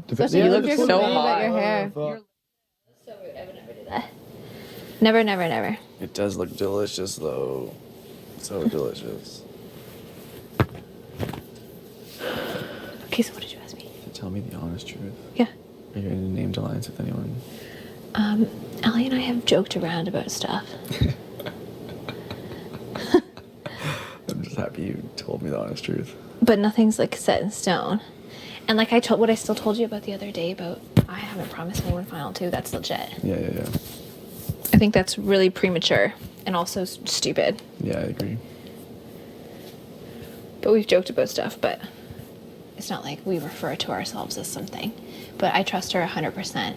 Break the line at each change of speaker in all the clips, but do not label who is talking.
Especially
You
if
look
you're
so
complaining
hot.
about your hair. You're so rude. I would never do that. Never, never, never.
It does look delicious, though. So delicious.
Okay, so what did you ask me?
Tell me the honest truth.
Yeah.
Are you in named alliance with anyone?
Ellie and I have joked around about stuff.
I'm just happy you told me the honest truth.
But nothing's like set in stone. And like what I still told you about the other day about I haven't promised anyone final two, that's legit.
Yeah.
I think that's really premature and also stupid.
Yeah, I agree.
But we've joked about stuff, but it's not like we refer to ourselves as something. But I trust her 100%.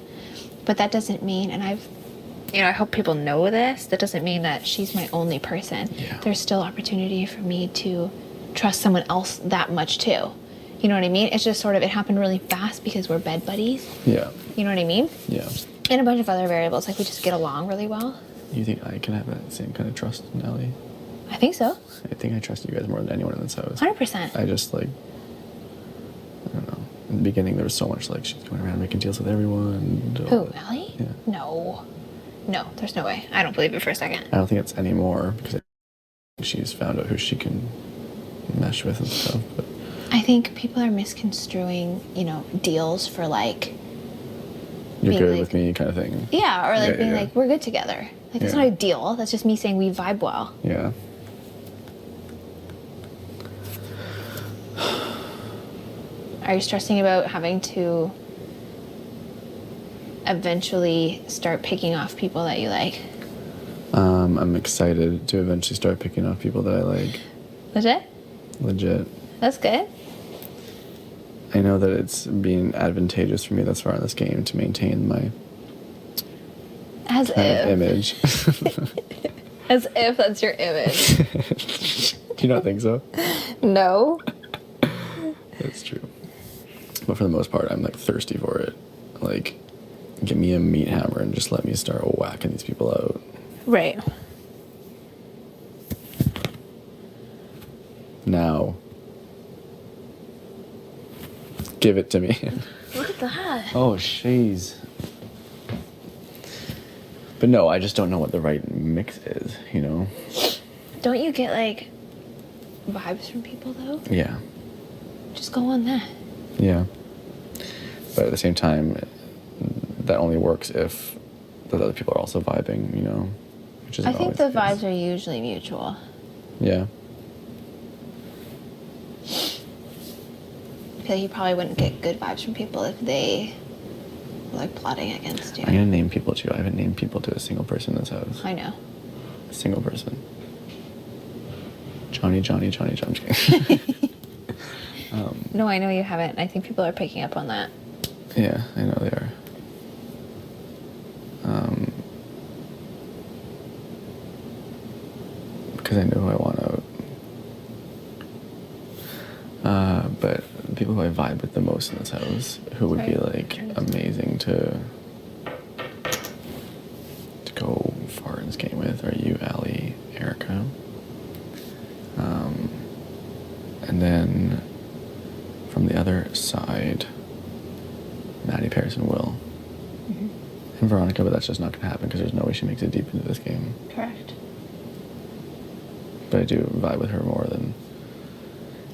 But that doesn't mean, and I hope people know this, that doesn't mean that she's my only person.
Yeah.
There's still opportunity for me to trust someone else that much too. You know what I mean? It's just sort of, it happened really fast because we're bed buddies.
Yeah.
You know what I mean?
Yeah.
And a bunch of other variables, like we just get along really well.
You think I can have that same kind of trust in Ellie?
I think so.
I think I trust you guys more than anyone in this house.
100%.
I just, like, I don't know. In the beginning, there was so much, like, she's going around making deals with everyone.
Who, Ellie?
Yeah.
No, there's no way. I don't believe it for a second.
I don't think it's anymore because she's found out who she can mesh with and stuff. But
I think people are misconstruing, deals for like...
you're
being
good
like,
with me kind of thing.
Yeah, or like
Yeah,
being
yeah.
like, we're good together. Like, it's
Yeah.
not a deal. That's just me saying we vibe well.
Yeah.
Are you stressing about having to eventually start picking off people that you like?
I'm excited to eventually start picking off people that I like.
Legit?
Legit.
That's good.
I know that it's been advantageous for me thus far in this game to maintain my
As
kind of
if.
image.
As if that's your image.
Do you not think so?
No.
That's true. But for the most part, I'm like thirsty for it. Like, give me a meat hammer and just let me start whacking these people out.
Right.
Now. Give it to me.
Look at that.
Oh, jeez. But no, I just don't know what the right mix is, you know?
Don't you get like vibes from people though?
Yeah.
Just go on that.
Yeah. But at the same time, that only works if the other people are also vibing, you know? Which is
I think the vibes are usually mutual.
Yeah.
I feel like you probably wouldn't get good vibes from people if they were like plotting against you.
I'm gonna name people too. I haven't named people to a single person in this house.
I know.
A single person. Johnny. I'm just kidding.
No, I know you haven't. I think people are picking up on that.
Yeah, I know they are. Because I know who I want out. But people who I vibe with the most in this house, who would be like amazing to go far in this game with, are you, Allie, Erica. And then from the other side, Maddie, Paris, and Will.
Mm-hmm.
And Veronica, but that's just not going to happen because there's no way she makes it deep into this game.
Correct.
But I do vibe with her more than...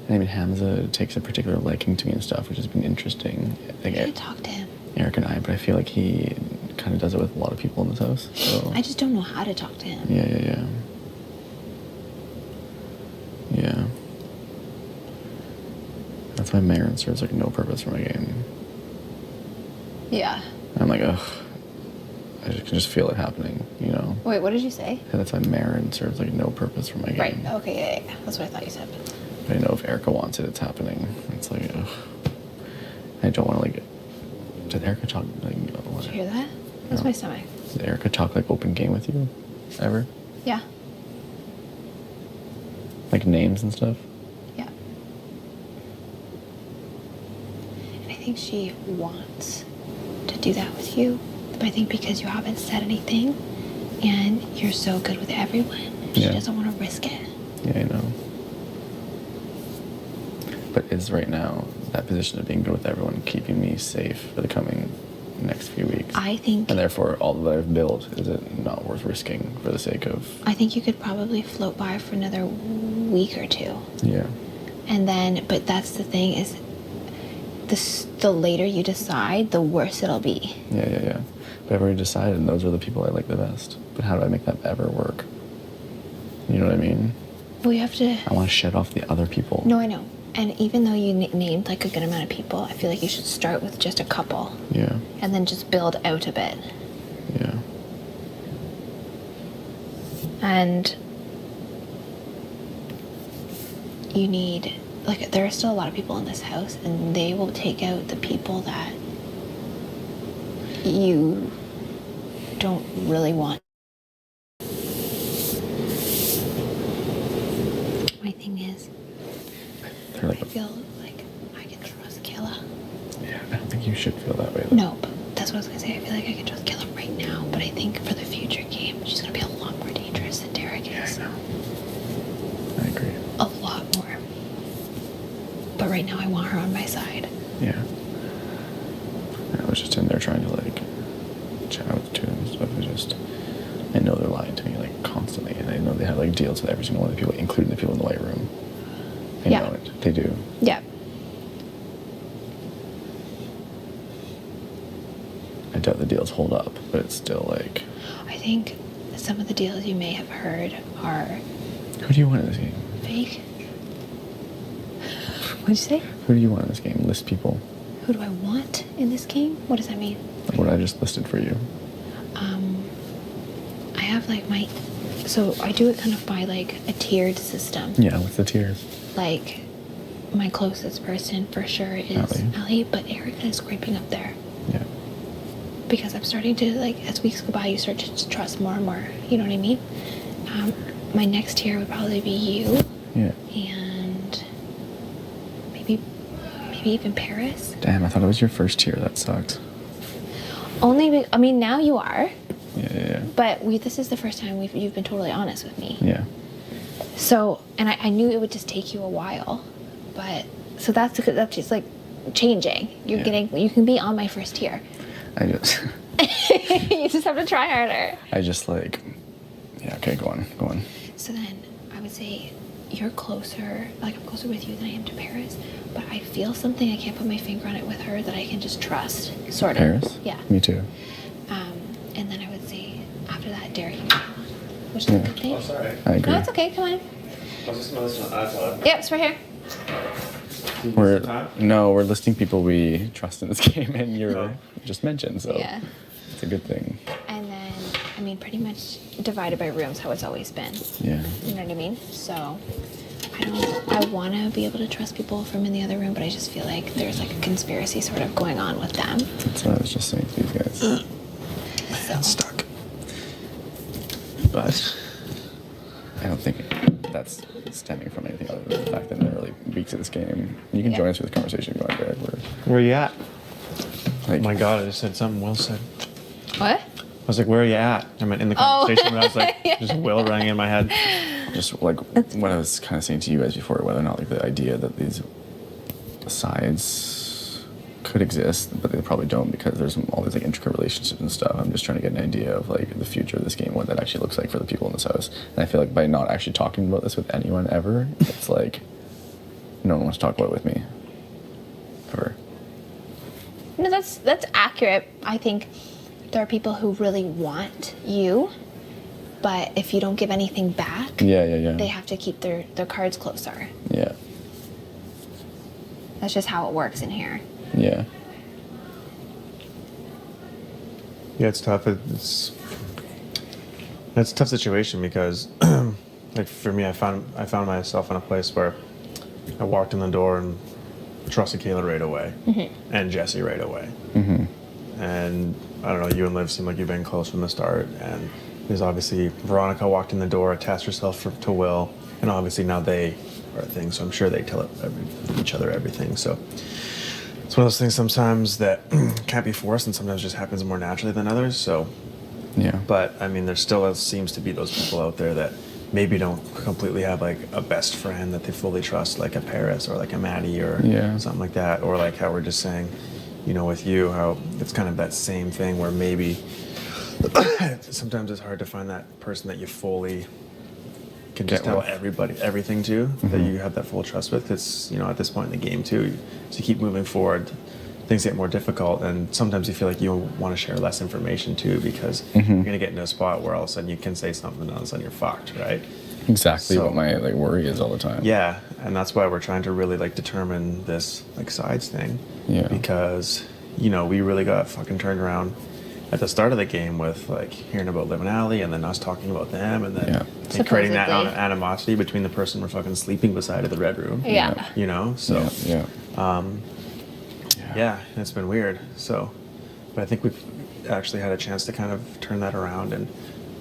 And even Hamza takes a particular liking to me and stuff, which has been interesting. Like,
I talk to him.
Eric and I, but I feel like he kind of does it with a lot of people in this house. So.
I just don't know how to talk to him.
Yeah. That's why Marin serves like no purpose for my game.
Yeah.
I'm like, ugh. I can just feel it happening, you know?
Wait, what did you say?
And that's why Marin serves like no purpose for my game.
Right. Okay, yeah. That's what I thought you said.
But I know if Erica wants it, it's happening. It's like, ugh. I don't want to like... Did Erica talk like...
Did you hear that? That's my stomach.
Did Erica talk like open game with you? Ever?
Yeah.
Like names and stuff?
Yeah. And I think she wants to do that with you. But I think because you haven't said anything and you're so good with everyone, she doesn't want to risk it.
Yeah, I know. But is right now that position of being good with everyone, keeping me safe for the coming next few weeks.
I think...
And therefore, all that I've built, is it not worth risking for the sake of...
I think you could probably float by for another week or two.
Yeah.
And then, but that's the thing is, the later you decide, the worse it'll be.
Yeah. But I've already decided, and those are the people I like the best. But how do I make that ever work? You know what I mean?
Well, you have to...
I want to shed off the other people.
No, I know. And even though you named like a good amount of people, I feel like you should start with just a couple.
Yeah.
And then just build out a bit.
Yeah.
And you need, like, there are still a lot of people in this house, and they will take out the people that you don't really want. My thing is,
They're like
I feel like I can trust Kayla.
Yeah, I don't think you should feel that way, though.
No, but that's what I was gonna say. I feel like I can trust Kayla right now, but I think for the future game, she's gonna be a lot more dangerous than Derek is.
Yeah, I know. I agree.
A lot more. But right now, I want her on my side.
Yeah. I was just in there trying to, like, chat with the two of them and stuff. I know they're lying to me, like, constantly. And I know they have, like, deals with every single one of the people, including the people in the white room. I know it. They do.
Yeah.
I doubt the deals hold up, but it's still, like...
I think some of the deals you may have heard are
Who do you want in this game?
fake. What'd you say?
Who do you want in this game? List people.
Who do I want in this game? What does that mean?
Like what I just listed for you.
I have like my... So I do it kind of by like a tiered system.
Yeah, what's the tiers?
Like my closest person for sure is Allie, but Erica is creeping up there.
Yeah.
Because I'm starting to, like, as weeks go by, you start to trust more and more. You know what I mean? My next tier would probably be you.
Yeah.
And maybe even Paris.
Damn, I thought it was your first tier. That sucked.
I mean, now you are.
Yeah.
But this is the first time you've been totally honest with me.
Yeah.
So, and I knew it would just take you a while, but so that's just like changing. You can be on my first tier.
You
just have to try harder.
Yeah, okay, go on.
So then I would say you're closer, like I'm closer with you than I am to Paris, but I feel something, I can't put my finger on it with her, that I can just trust, sort of.
Paris?
Yeah.
Me too.
And then I would say after that, Derek and Kayla, which is a good thing.
Oh, sorry.
I agree.
No, it's okay, come on.
I was just going to listen to iPod.
Yep, it's right here.
We're listing people we trust in this game, and you're just mentioned, so
Yeah.
it's a good thing.
And then, I mean, pretty much divided by rooms, how it's always been.
Yeah.
You know what I mean? So, I want to be able to trust people from in the other room, but I just feel like there's like a conspiracy sort of going on with them.
That's what I was just saying to these guys.
So.
I'm stuck. But I don't think that's stemming from anything other than the fact that in the early weeks of this game, you can join us for this conversation if you want, Derek.
Where are you at?
Like,
Oh my god, I just said something Will said.
What?
I was like, where are you at? I meant in the conversation, but I was like, just Will rang in my head.
just like what I was kind of saying to you guys before, whether or not like the idea that these sides could exist, but they probably don't because there's all these like intricate relationships and stuff. I'm just trying to get an idea of like the future of this game, what that actually looks like for the people in this house. And I feel like by not actually talking about this with anyone ever, it's like no one wants to talk about it with me. Ever.
No, that's accurate. I think there are people who really want you, but if you don't give anything back, they have to keep their cards closer.
Yeah.
That's just how it works in here.
Yeah.
Yeah, it's tough. It's a tough situation because, like for me, I found myself in a place where I walked in the door and trusted Kayla right away, and Jesse right away, and I don't know. You and Liv seem like you've been close from the start, and there's obviously Veronica walked in the door, attached herself to Will, and obviously now they are a thing. So I'm sure they tell each other everything. So. It's one of those things sometimes that can't be forced and sometimes just happens more naturally than others. So,
Yeah.
but I mean, there still seems to be those people out there that maybe don't completely have like a best friend that they fully trust, like a Paris or like a Maddie or
Yeah.
something like that, or like how we're just saying, you know, with you, how it's kind of that same thing where maybe sometimes it's hard to find that person that you fully can just
Get
tell
with.
everybody everything to, that you have that full trust with. It's, you know, at this point in the game too, to keep moving forward, things get more difficult, and sometimes you feel like you want to share less information too, because you're gonna get into a spot where all of a sudden you can say something and all of a sudden you're fucked, right?
Exactly
So-
what my like worry is all the time.
Yeah, and that's why we're trying to really like determine this like sides thing.
Yeah.
Because, you know, we really got fucking turned around at the start of the game with like hearing about Liv and Allie and then us talking about them and then
Yeah.
and creating that
Supposedly.
animosity between the person we're fucking sleeping beside in the red room.
Yeah.
You know? So
Yeah.
yeah, it's been weird. So, but I think we've actually had a chance to kind of turn that around and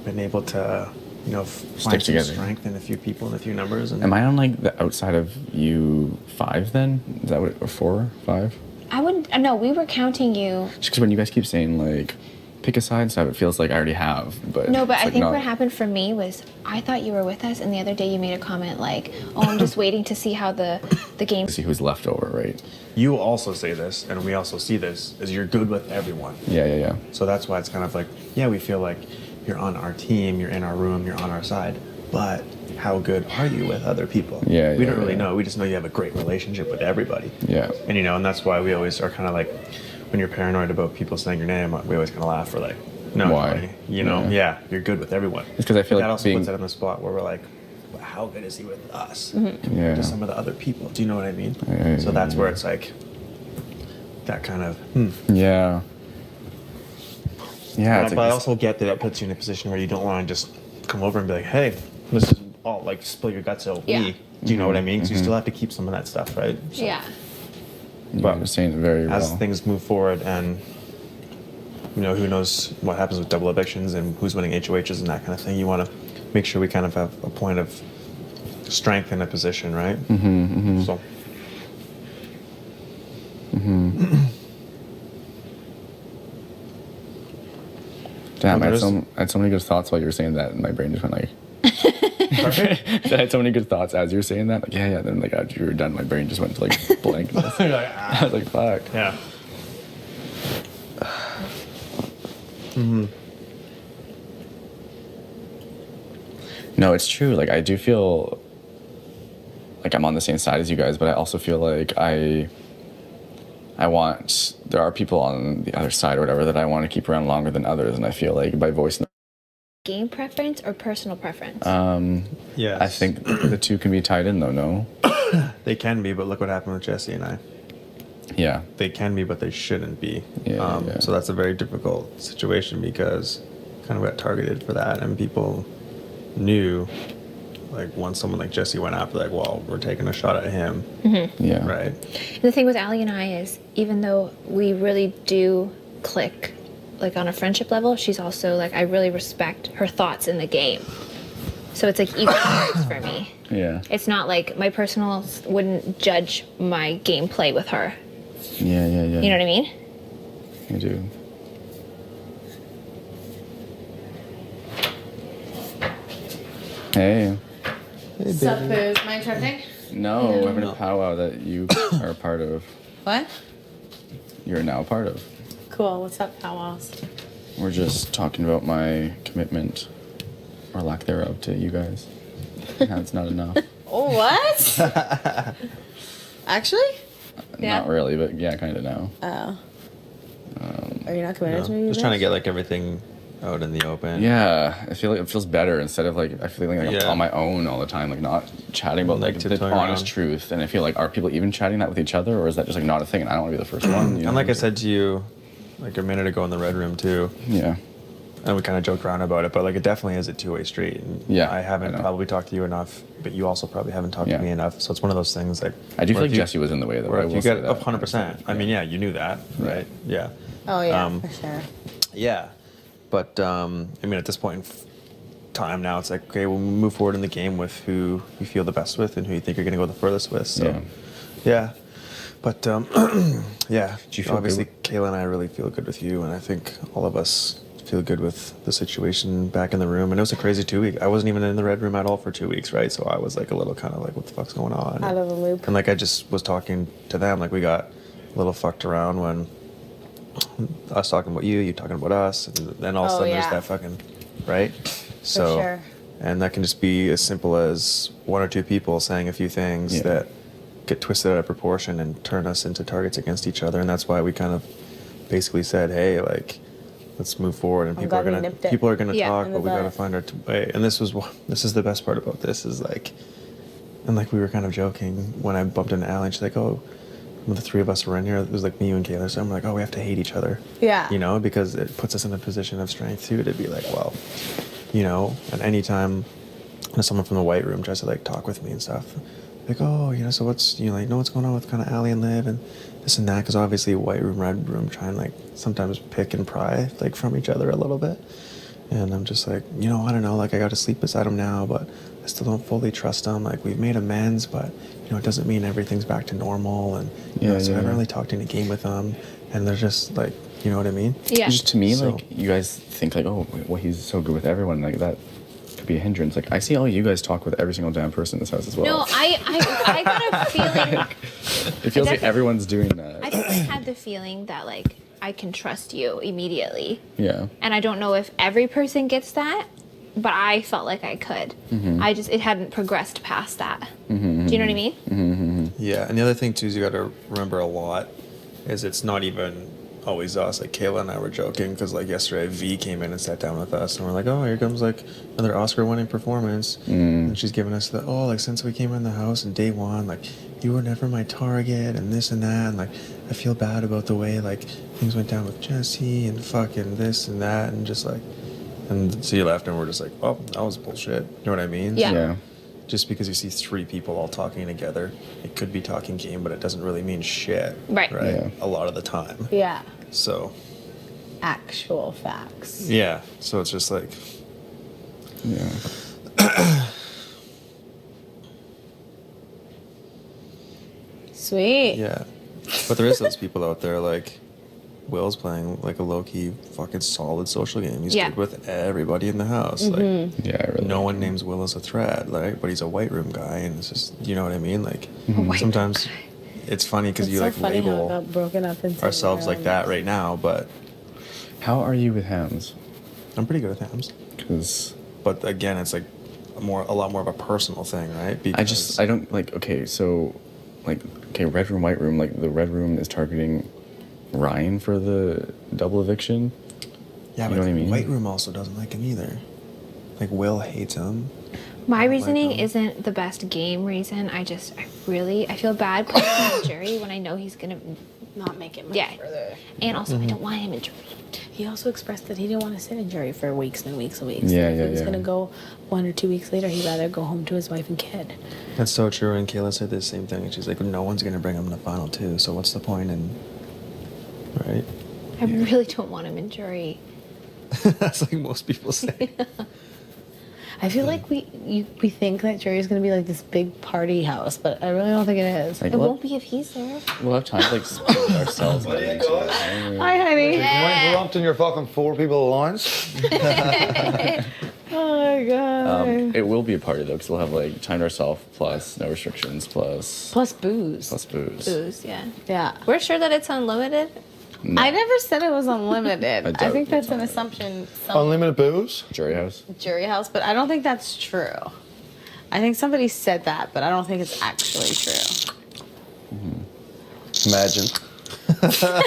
been able to, you know, find some
together.
strength in a few people and a few numbers. And
Am I on like the outside of you 5 then? Is that what, or 4, 5?
I wouldn't. No, we were counting you.
Just because when you guys keep saying like pick a side and stuff, it feels like I already have. But
No, but
it's,
I
like,
think
not-
what happened for me was I thought you were with us, and the other day you made a comment like, "Oh, I'm just waiting to see how the game."
See who's left over, right?
you also say this, and we also see this, is you're good with everyone.
Yeah.
So that's why it's kind of like, yeah, we feel like you're on our team, you're in our room, you're on our side, but how good are you with other people?
Yeah,
we
yeah,
don't really
yeah.
know. We just know you have a great relationship with everybody.
Yeah.
And you know, and that's why we always are kind of like, when you're paranoid about people saying your name, we always kind of laugh. We're like, no,
Why?
Tony, you know,
Yeah.
you're good with everyone.
It's 'cause I feel
But
like
that also
being-
puts it in the spot where we're like, well, how good is he with us?
Yeah.
To some of the other people. Do you know what I mean?
Yeah,
So that's
yeah.
where it's like that kind of.
Yeah. Yeah. It's
But I
like
also get that it puts you in a position where you don't want to just come over and be like, hey, this is all like spill your guts out.
Yeah.
Me. Do you know what I mean? So you still have to keep some of that stuff, right? So
Yeah.
you're saying it very
as
well.
things move forward, and you know, who knows what happens with double evictions and who's winning HOHs and that kind of thing. You want to make sure we kind of have a point of strength in a position, right? So.
Damn, I
Well,
had so many good thoughts while you were saying that, and my brain just went like. I had so many good thoughts as you were saying that. Like, yeah. Then, like, after you were done, my brain just went to like blankness.
You're like, ah.
I was like, fuck.
Yeah.
No, it's true. Like, I do feel like I'm on the same side as you guys, but I also feel like there are people on the other side or whatever that I want to keep around longer than others, and I feel like by voicing,
Game preference or personal preference?
Yeah.
I think the two can be tied in though. No.
they can be, but look what happened with Jesse and I.
Yeah.
They can be, but they shouldn't be.
Yeah, yeah.
So that's a very difficult situation because kind of got targeted for that, and people knew, like, once someone like Jesse went after, like, well, we're taking a shot at him,
Yeah.
right?
The thing with Allie and I is, even though we really do click, like on a friendship level, she's also like, I really respect her thoughts in the game. So it's like equal parts for me.
Yeah.
It's not like my personals wouldn't judge my gameplay with her.
Yeah.
You know what I mean?
I do. Hey.
Sup, booze? Am I interrupting?
No, we're having a powwow that you are a part of.
What?
You're now a part of.
Cool. What's up, powwows?
We're just talking about my commitment, or lack thereof, to you guys. How it's not enough.
Oh, what? Actually?
Not really, but yeah, kind of now.
Oh. Are you not committed to me?
Just trying to get, like, everything out in the open.
Yeah, I feel like it feels better instead of like I feel like I'm
Yeah.
on my own all the time, like not chatting about like the
tiptoeing
honest
around.
truth. And I feel like, are people even chatting that with each other, or is that just like not a thing? And I don't want to be the first one. You know?
And like I said to you, like a minute ago in the red room too,
yeah,
and we kind of joked around about it, but like it definitely is a two-way street. And
Yeah,
I haven't
I know.
probably talked to you enough, but you also probably haven't talked
Yeah.
to me enough. So it's one of those things like
I do feel
where
like
if you-
Jesse was in the way though.
where
I
if
will
you
say
get
that.
100%. I mean, yeah, you knew that, right? Yeah.
Oh, yeah,
Um,
for sure.
Yeah, but I mean, at this point in time now, it's like, okay, we'll move forward in the game with who you feel the best with and who you think you're going to go the furthest with. So, yeah. But yeah,
Do you feel
obviously
good
Kayla and I really feel good with you, and I think all of us feel good with the situation back in the room. And it was a crazy 2 weeks. I wasn't even in the red room at all for 2 weeks, right? So I was like a little kind of like, what the fuck's going on?
Out of the loop.
And like I just was talking to them, like we got a little fucked around when us talking about you talking about us, and then all of a
Oh,
sudden
yeah.
there's that fucking, right? So,
sure.
and that can just be as simple as one or two people saying a few things
Yeah.
that get twisted out of proportion and turn us into targets against each other. And that's why we kind of basically said, hey, like, let's move forward. And
I'm
people are
glad we
gonna
nipped it.
people are gonna
Yeah.
talk,
In
but
the
we gotta
butt.
find our way. And this is the best part about this is like, and like we were kind of joking when I bumped into Allie, and she's like, oh, when the three of us were in here, it was like me, you, and Kayla. So I'm like, oh, we have to hate each other.
Yeah.
You know, because it puts us in a position of strength too, to be like, well, you know, and anytime someone from the white room tries to like talk with me and stuff, like, oh, you know, so what's, you know, like, know what's going on with kind of Allie and Liv and this and that, because obviously white room, red room try and like sometimes pick and pry like from each other a little bit. And I'm just like, you know, I don't know, like I got to sleep beside him now, but I still don't fully trust him. Like we've made amends, but you know, it doesn't mean everything's back to normal. And you know, so I haven't really talked any game with them, and they're just like, you know what I mean?
Yeah.
Just to me,
So-
like, you guys think like, oh, well, he's so good with everyone, like that could be a hindrance. Like, I see all you guys talk with every single damn person in this house as well.
No, I got a feeling.
It feels like
definitely-
everyone's doing that.
I definitely had the feeling that like I can trust you immediately,
Yeah.
and I don't know if every person gets that, but I felt like I could. It hadn't progressed past that. Do you know what I mean?
Yeah, and the other thing too is you got to remember a lot is it's not even always us. Like Kayla and I were joking because like yesterday V came in and sat down with us and we're like, oh, here comes like another Oscar-winning performance, and she's giving us the like since we came in the house and day one, like you were never my target and this and that, and like I feel bad about the way like things went down with Jesse and fucking this and that, and just like, and so you left and we're just like, oh, that was bullshit. You know what I mean?
Yeah.
Yeah.
Just because you see three people all talking together, it could be talking game, but it doesn't really mean shit.
Right.
Right.
Yeah.
A lot of the time.
Yeah.
So,
Actual facts.
yeah. So it's just like,
Yeah.
Sweet.
yeah. But there is those people out there like Will's playing like a low key fucking solid social game. He's
Yeah.
good with everybody in the house.
Yeah, I really
No one names Will as a threat, like, but he's a white room guy, and it's just, you know what I mean? Like,
white
sometimes it's funny because
It's
you
so
like
funny how it
label
got broken up into
ourselves like that right now, but
How are you with hams?
I'm pretty good with hams.
Because
But again, it's like a lot more of a personal thing, right?
I don't like, okay, so, like, okay, red room, white room, like, the red room is targeting Ryan for the double eviction.
yeah,
you
but
know what I mean?
White Room also doesn't like him either. Like Will hates him.
My
Like,
reasoning isn't the best game reason. I feel bad putting him in jury when I know he's gonna.
Not make it much
Yeah.
further.
And also, I don't want him in jury.
He also expressed that he didn't want to sit in jury for weeks and weeks and weeks.
Yeah,
If
yeah,
he was
yeah.
going to go 1 or 2 weeks later, he'd rather go home to his wife and kid.
That's so true. And Kayla said the same thing. And she's like, no one's gonna bring him to final two. So what's the point in, right?
I really don't want him in jury.
That's like most people say.
I feel like we think that jury is going to be like this big party house, but I really don't think it is.
Like,
It won't be if he's there.
we'll have time to, like, split ourselves out into it.
Hi, honey.
You interrupt in your fucking 4 people alliance?
Oh my god.
It will be a party, though, because we'll have, like, time to ourselves, plus no restrictions, plus
Plus booze.
booze.
Booze, yeah.
Yeah.
We're sure that it's unlimited.
No.
I never said it was unlimited.
I
I,
doubt
think that's
it's
an
unlimited.
assumption. Some
Unlimited booze?
Jury house?
jury house, but I don't think that's true. I think somebody said that, but I don't think it's actually true.
Imagine.
Such a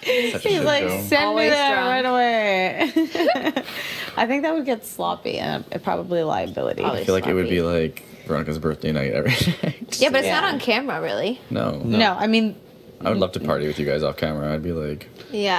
He's
shit
like,
show.
send me
Always
that
drunk.
right away. I think that would get sloppy and probably liability.
Probably.
I feel like it would be
sloppy.
like Veronica's birthday night every night.
Yeah, but it's
Yeah.
not on camera, really.
No.
No, I mean,
I would love to party with you guys off camera. I'd be like,
Yeah.